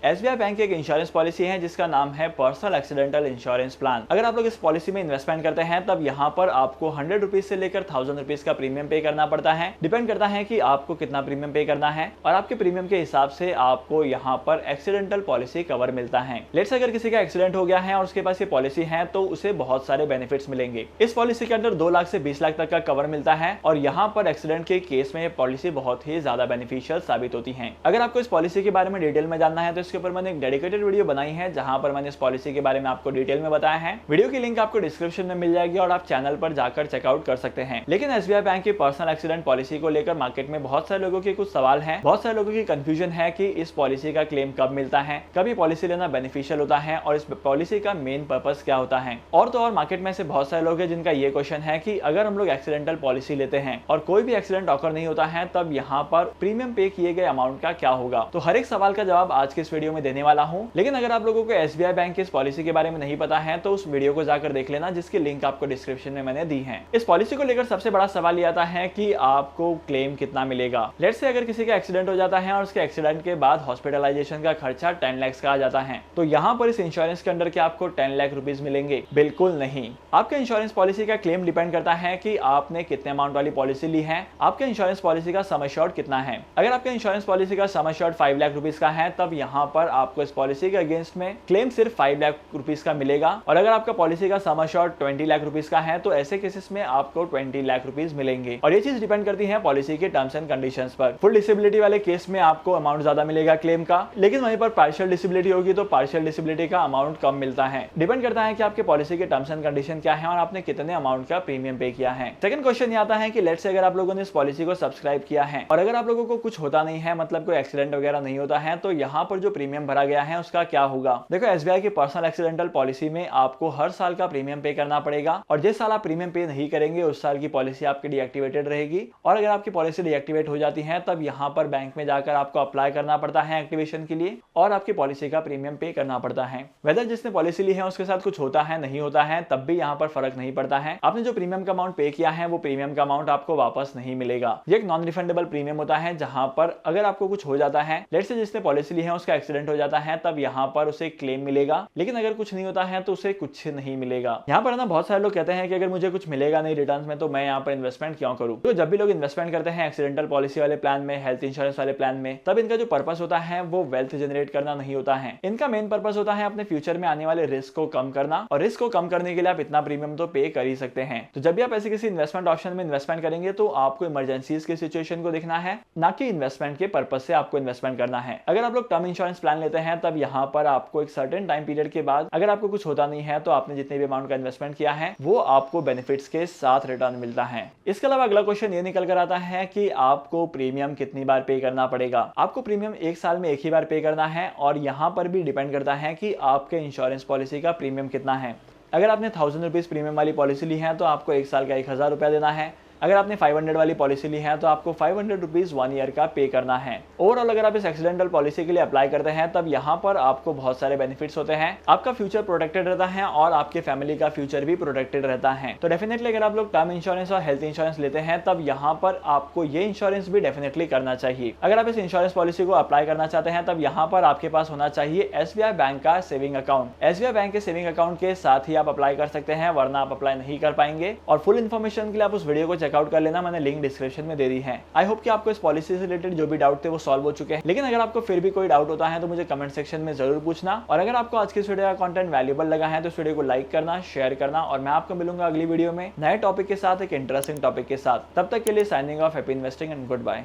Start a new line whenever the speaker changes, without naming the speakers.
SBI bank की एक insurance policy है जिसका नाम है पर्सनल एक्सीडेंटल इंश्योरेंस प्लान। अगर आप लोग इस पॉलिसी में इन्वेस्टमेंट करते हैं तब यहाँ पर आपको 100 रुपीज से लेकर 1000 रुपीज का प्रीमियम पे करना पड़ता है। डिपेंड करता है कि आपको कितना प्रीमियम पे करना है और आपके प्रीमियम के हिसाब से आपको यहाँ पर एक्सीडेंटल पॉलिसी कवर मिलता है। लेट्स अगर किसी का एक्सीडेंट हो गया है और उसके पास ये पॉलिसी है तो उसे बहुत सारे बेनिफिट्स मिलेंगे। इस पॉलिसी के अंदर 2 लाख से 20 लाख तक का कवर मिलता है और यहाँ पर एक्सीडेंट के केस में ये पॉलिसी बहुत ही ज्यादा बेनिफिशियल साबित होती है। अगर आपको इस पॉलिसी के बारे में डिटेल में जानना है तो इसके ऊपर मैंने एक डेडिकेटेड वीडियो बनाई है जहां पर मैंने इस पॉलिसी के बारे में आपको डिटेल में बताया है। वीडियो की लिंक आपको डिस्क्रिप्शन में मिल जाएगी और आप चैनल पर जाकर चेकआउट कर सकते हैं। लेकिन एसबीआई बैंक की पर्सनल एक्सीडेंट पॉलिसी को लेकर मार्केट में बहुत सारे लोगों के कुछ सवाल हैं। बहुत सारे लोगों की कंफ्यूजन है कि इस पॉलिसी का क्लेम कब मिलता है, कभी पॉलिसी लेना बेनिफिशियल होता है और इस पॉलिसी का मेन पर्पस क्या होता है। और तो और मार्केट में से बहुत सारे लोग हैं जिनका ये क्वेश्चन है कि अगर हम लोग एक्सीडेंटल पॉलिसी लेते हैं और कोई भी एक्सीडेंट ऑकर नहीं होता है तब यहाँ पर प्रीमियम पे किए गए अमाउंट का क्या होगा। तो हर एक सवाल का जवाब आज के इस वीडियो में देने वाला हूं। लेकिन अगर आप लोगों को एसबीआई बैंक की इस पॉलिसी के बारे में नहीं पता है तो उस वीडियो को जाकर देख लेना जिसकी लिंक आपको डिस्क्रिप्शन में मैंने दी है। इस पॉलिसी को लेकर सबसे बड़ा सवाल ये आता है कि आपको क्लेम कितना मिलेगा। लेट्स से अगर किसी का एक्सीडेंट हो जाता है और उसके एक्सीडेंट के बाद हॉस्पिटलाइजेशन का खर्चा 10 लाख का आ जाता है तो यहाँ पर इस इंश्योरेंस के अंदर क्या आपको 10 लाख रुपीज मिलेंगे? बिल्कुल नहीं। आपके इंश्योरेंस पॉलिसी का क्लेम डिपेंड करता है कि आपने कितने अमाउंट वाली पॉलिसी ली है, आपके इंश्योरेंस पॉलिसी का सम एश्योर्ड कितना है। अगर आपके इंश्योरेंस पॉलिसी का सम एश्योर्ड 5 लाख रुपीज का है तब यहाँ पर आपको इस पॉलिसी के अगेंस्ट में क्लेम सिर्फ 5 लाख रुपीज का मिलेगा और अगर आपका पॉलिसी का सम एश्योर्ड 20 लाख रुपीज का है तो ऐसे केसेस में आपको 20 लाख रुपीज मिलेंगे। और ये चीज डिपेंड करती है पॉलिसी के टर्म्स एंड कंडीशंस पर। फुल डिसेबिलिटी वाले केस में आपको अमाउंट ज्यादा मिलेगा क्लेम का, लेकिन वहीं पर पार्शियल डिसेबिलिटी होगी तो पार्शियल डिसेबिलिटी का अमाउंट कम मिलता है। डिपेंड करता है कि आपके पॉलिसी के टर्म्स एंड कंडीशन क्या है और आपने कितने अमाउंट का प्रीमियम पे किया है। सेकंड क्वेश्चन ये आता है कि लेट्स से अगर आप लोगों ने इस पॉलिसी को सब्सक्राइब किया है और अगर आप लोगों को कुछ होता नहीं है, मतलब कोई एक्सीडेंट वगैरह नहीं होता है, तो यहाँ पर जो प्रीमियम भरा गया है उसका क्या होगा। देखो एसबीआई की पर्सनल एक्सीडेंटल पॉलिसी में आपको हर साल का प्रीमियम पे करना पड़ेगा और जिस साल आप प्रीमियम पे नहीं करेंगे उस साल की पॉलिसी आपकी डीएक्टिवेटेड रहेगी और अगर आपकी पॉलिसी डीएक्टिवेट हो जाती है तब यहाँ पर बैंक में जाकर आपको अप्लाई करना पड़ता है एक्टिवेशन के लिए और आपकी पॉलिसी का प्रीमियम पे करना पड़ता है। वेदर जिसने पॉलिसी ली है उसके साथ कुछ होता है नहीं होता है तब भी यहाँ पर फर्क नहीं पड़ता है। आपने जो प्रीमियम का अमाउंट पे किया है वो प्रीमियम का अमाउंट आपको वापस नहीं मिलेगा। ये एक नॉन रिफंडेबल प्रीमियम होता है जहां पर अगर आपको कुछ हो जाता है, लेट्स से जिसने पॉलिसी ली है उसका एक्सीडेंट हो जाता है तब यहाँ पर उसे क्लेम मिलेगा, लेकिन अगर कुछ नहीं होता है तो उसे कुछ नहीं मिलेगा। यहाँ पर ना बहुत सारे लोग कहते हैं कि अगर मुझे कुछ मिलेगा नहीं रिटर्न में तो मैं यहाँ पर इन्वेस्टमेंट क्यों करूँ। तो जब भी लोग इन्वेस्टमेंट करते हैं एक्सीडेंटल पॉलिसी वाले प्लान में, हेल्थ इंश्योरेंस वाले प्लान में, तब इनका जो पर्पस होता है वो वेल्थ जनरेट करना नहीं होता है। इनका मेन पर्पस होता है अपने फ्यूचर में आने वाले रिस्क को कम करना और रिस्क को कम करने के लिए आप इतना प्रीमियम तो पे कर ही सकते हैं। तो जब भी आप ऐसे किसी इन्वेस्टमेंट ऑप्शन में इन्वेस्टमेंट करेंगे तो आपको इमरजेंसीज की सिचुएशन को देखना है, ना कि इन्वेस्टमेंट के पर्पस से आपको इन्वेस्टमेंट करना है। अगर आप लोग टर्म इंश्योरेंस प्लान लेते हैं तब यहाँ पर आपको एक सर्टेन टाइम पीरियड के बाद अगर आपको कुछ होता नहीं है तो आपने जितने भी अमाउंट का इन्वेस्टमेंट किया है वो आपको बेनिफिट्स के साथ रिटर्न मिलता है। इसके अलावा अगला क्वेश्चन ये निकल कर आता है कि आपको प्रीमियम कितनी बार पे करना पड़ेगा। आपको प्रीमियम एक साल में एक ही बार पे करना है और यहाँ पर भी डिपेंड करता है कि आपके इंश्योरेंस पॉलिसी का प्रीमियम कितना है। अगर आपने 1000 रुपीज प्रीमियम वाली पॉलिसी ली है तो आपको एक साल का 1000 रुपया देना है। अगर आपने 500 वाली पॉलिसी ली है तो आपको 500 रुपीज 1 ईयर का पे करना है। ओवरऑल अगर आप इस एक्सीडेंटल पॉलिसी के लिए अप्लाई करते हैं तब यहाँ पर आपको बहुत सारे बेनिफिट्स होते हैं। आपका फ्यूचर प्रोटेक्टेड रहता है और आपके फैमिली का फ्यूचर भी प्रोटेक्टेड रहता है। तो डेफिनेटली अगर आप लोग टर्म इंश्योरेंस और हेल्थ इंश्योरेंस लेते हैं तब यहाँ पर आपको ये इंश्योरेंस भी डेफिनेटली करना चाहिए। अगर आप इस इंश्योरेंस पॉलिसी को अप्लाई करना चाहते हैं तब यहाँ पर आपके पास होना चाहिए एसबीआई बैंक का सेविंग अकाउंट। एसबीआई बैंक के सेविंग अकाउंट के साथ ही आप अप्लाई कर सकते हैं, वरना आप अप्लाई नहीं कर पाएंगे। और फुल इन्फॉर्मेशन के लिए आप उस वीडियो को चेकआउट कर लेना, मैंने लिंक डिस्क्रिप्शन में दे दी है। आई होप कि आपको इस पॉलिसी से रिलेटेड जो भी डाउट थे वो सॉल्व हो चुके हैं। लेकिन अगर आपको फिर भी कोई डाउट होता है तो मुझे कमेंट सेक्शन में जरूर पूछना। और अगर आपको आज की इस वीडियो का कंटेंट वैल्यूएबल लगा है तो इस वीडियो को लाइक करना, शेयर करना और मैं आपको मिलूंगा अगली वीडियो में नए टॉपिक के साथ, एक इंटरेस्टिंग टॉपिक के साथ। तब तक के लिए signing off, happy investing and good bye.